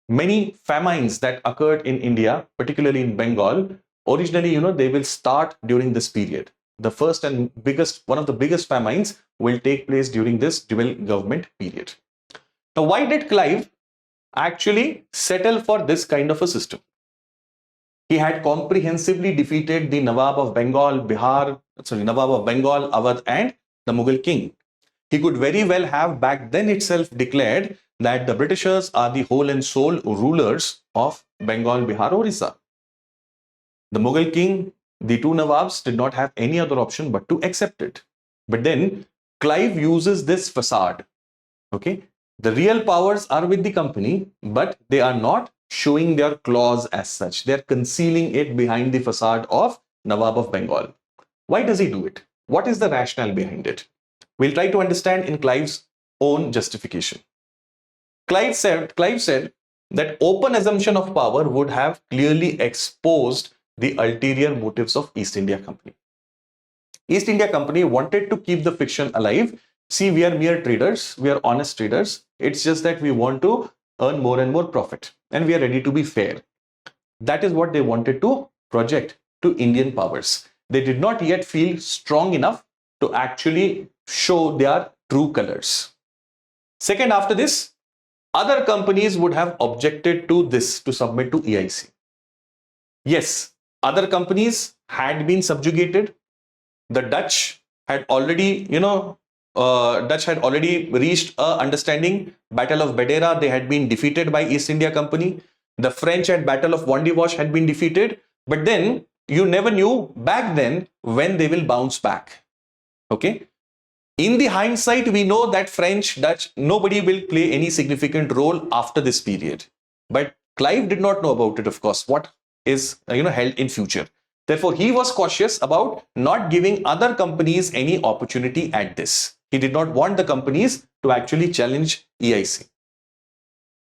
Speaker 1: Many famines that occurred in India, particularly in Bengal, originally, they will start during this period. The first and biggest, one of the biggest famines will take place during this dual government period. Now, why did Clive actually settle for this kind of a system? He had comprehensively defeated the Nawab of Bengal, Nawab of Bengal, Awadh, and the Mughal king. He could very well have back then itself declared that the Britishers are the whole and sole rulers of Bengal, Bihar, Orissa. The Mughal king, the two Nawabs, did not have any other option but to accept it. But then Clive uses this facade. Okay, the real powers are with the company, but they are not showing their claws as such. They are concealing it behind the facade of Nawab of Bengal. Why does he do it? What is the rationale behind it? We'll try to understand in Clive's own justification. Clive said that open assumption of power would have clearly exposed the ulterior motives of East India Company. East India Company wanted to keep the fiction alive. See, we are mere traders, we are honest traders. It's just that we want to earn more and more profit, and we are ready to be fair. That is what they wanted to project to Indian powers. They did not yet feel strong enough to actually show their true colors. Second, after this, other companies would have objected to this, to submit to EIC. Yes, other companies had been subjugated. The Dutch had already, reached a understanding. Battle of Badera, they had been defeated by East India Company. The French at Battle of Wandiwash had been defeated. But then you never knew back then when they will bounce back. Okay. In the hindsight, we know that French, Dutch, nobody will play any significant role after this period. But Clive did not know about it, of course, what is held in future. Therefore, he was cautious about not giving other companies any opportunity at this. He did not want the companies to actually challenge EIC.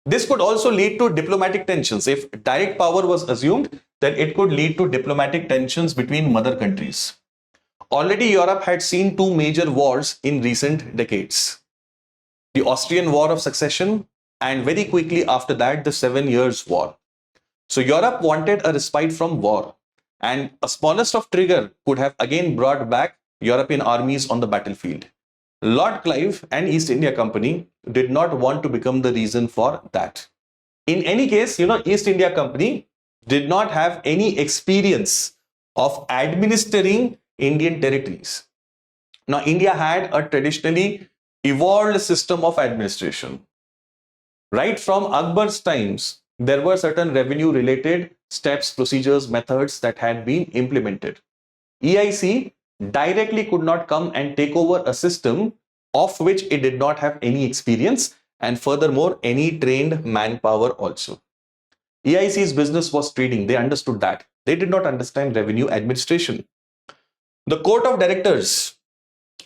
Speaker 1: This could also lead to diplomatic tensions. If direct power was assumed, then it could lead to diplomatic tensions between mother countries. Already Europe had seen two major wars in recent decades. The Austrian War of Succession, and very quickly after that, the 7 Years' War. So Europe wanted a respite from war, and a smallest of trigger could have again brought back European armies on the battlefield. Lord Clive and East India Company did not want to become the reason for that. In any case, East India Company did not have any experience of administering Indian territories. Now, India had a traditionally evolved system of administration. Right from Akbar's times, there were certain revenue-related steps, procedures, methods that had been implemented. EIC directly could not come and take over a system of which it did not have any experience, and furthermore, any trained manpower also. EIC's business was trading. They understood that. They did not understand revenue administration. The court of directors,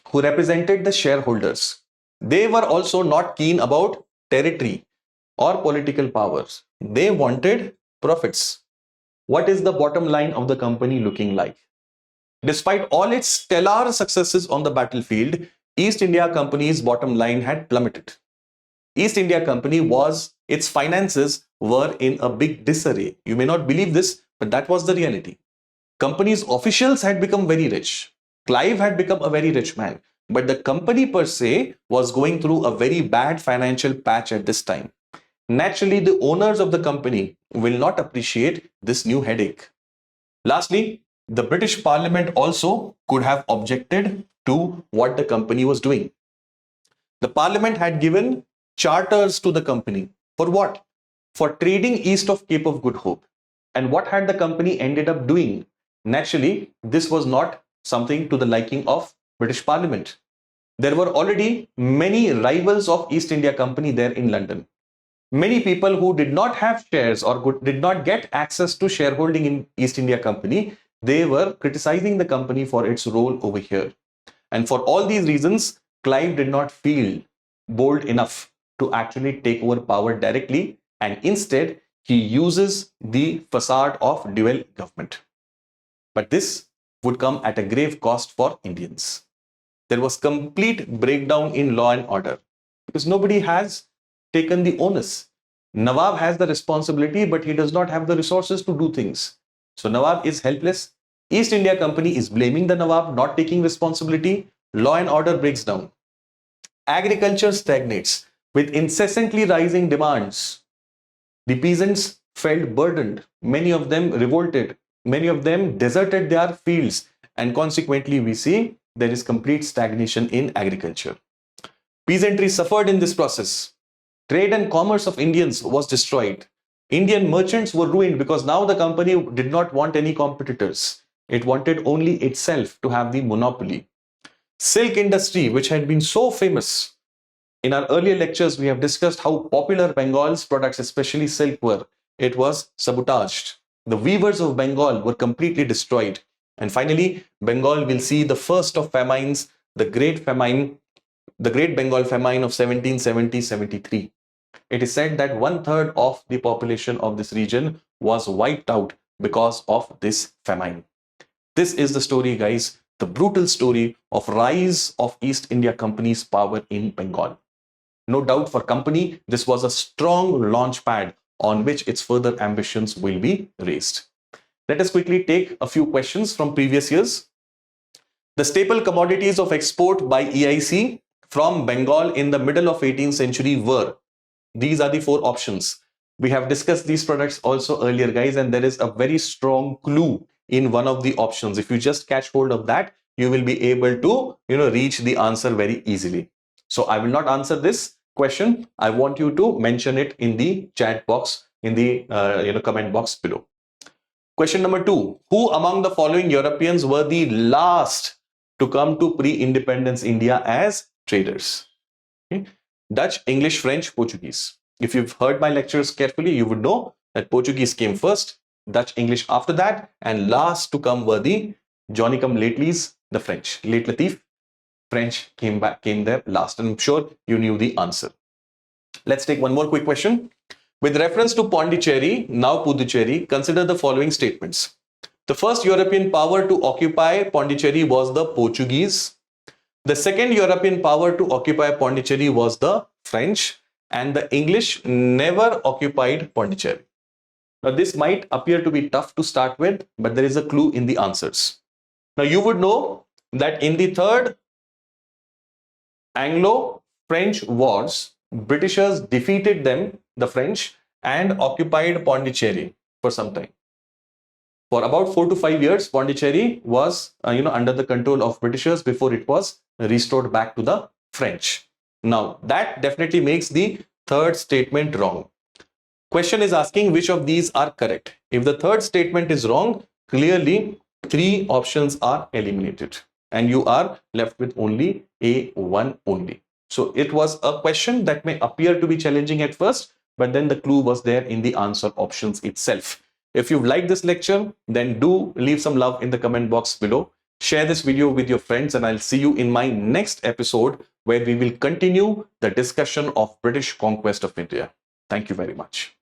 Speaker 1: who represented the shareholders, they were also not keen about territory or political powers. They wanted profits. What is the bottom line of the company looking like? Despite all its stellar successes on the battlefield, East India Company's bottom line had plummeted. East India Company its finances were in a big disarray. You may not believe this, but that was the reality. Company's officials had become very rich. Clive had become a very rich man, but the company per se was going through a very bad financial patch at this time. Naturally, the owners of the company will not appreciate this new headache. Lastly, the British Parliament also could have objected to what the company was doing. The Parliament had given charters to the company. For what? For trading east of Cape of Good Hope. And what had the company ended up doing? Naturally, this was not something to the liking of British Parliament. There were already many rivals of East India Company there in London. Many people who did not have shares or did not get access to shareholding in East India Company, they were criticizing the company for its role over here. And for all these reasons, Clive did not feel bold enough to actually take over power directly, and instead he uses the facade of dual government. But this would come at a grave cost for Indians. There was complete breakdown in law and order because nobody has taken the onus. Nawab has the responsibility, but he does not have the resources to do things. So Nawab is helpless. East India Company is blaming the Nawab, not taking responsibility. Law and order breaks down. Agriculture stagnates with incessantly rising demands. The peasants felt burdened. Many of them revolted. Many of them deserted their fields. And consequently, we see there is complete stagnation in agriculture. Peasantry suffered in this process. Trade and commerce of Indians was destroyed. Indian merchants were ruined because now the company did not want any competitors. It wanted only itself to have the monopoly. Silk industry, which had been so famous. In our earlier lectures, we have discussed how popular Bengal's products, especially silk, were. It was sabotaged. The weavers of Bengal were completely destroyed. And finally, Bengal will see the first of famines, the Great Bengal famine of 1770-73. It is said that 1/3 of the population of this region was wiped out because of this famine. This is the story, guys, the brutal story of rise of East India Company's power in Bengal. No doubt for company, this was a strong launch pad on which its further ambitions will be raised. Let us quickly take a few questions from previous years. The staple commodities of export by EIC from Bengal in the middle of 18th century were. These are the 4 options. We have discussed these products also earlier, guys, and there is a very strong clue in one of the options. If you just catch hold of that, you will be able to, reach the answer very easily. So I will not answer this question. I want you to mention it in the chat box, in the comment box below. Question number 2. Who among the following Europeans were the last to come to pre-independence India as traders? Okay. Dutch, English, French, Portuguese. If you've heard my lectures carefully, you would know that Portuguese came first, Dutch, English after that, and last to come were the Johnny-come-latelys, the French. Late Latif, French came there last, and I'm sure you knew the answer. Let's take one more quick question. With reference to Pondicherry, now Puducherry, consider the following statements. The first European power to occupy Pondicherry was the Portuguese. The second European power to occupy Pondicherry was the French, and the English never occupied Pondicherry. Now, this might appear to be tough to start with, but there is a clue in the answers. Now, you would know that in the third Anglo-French wars, Britishers defeated them, the French, and occupied Pondicherry for some time. For about 4 to 5 years, Pondicherry was under the control of Britishers before it was restored back to the French. Now, that definitely makes the third statement wrong. Question is asking which of these are correct. If the third statement is wrong, clearly 3 options are eliminated and you are left with only A1 only. So it was a question that may appear to be challenging at first, but then the clue was there in the answer options itself. If you've liked this lecture, then do leave some love in the comment box below. Share this video with your friends, and I'll see you in my next episode where we will continue the discussion of British conquest of India. Thank you very much.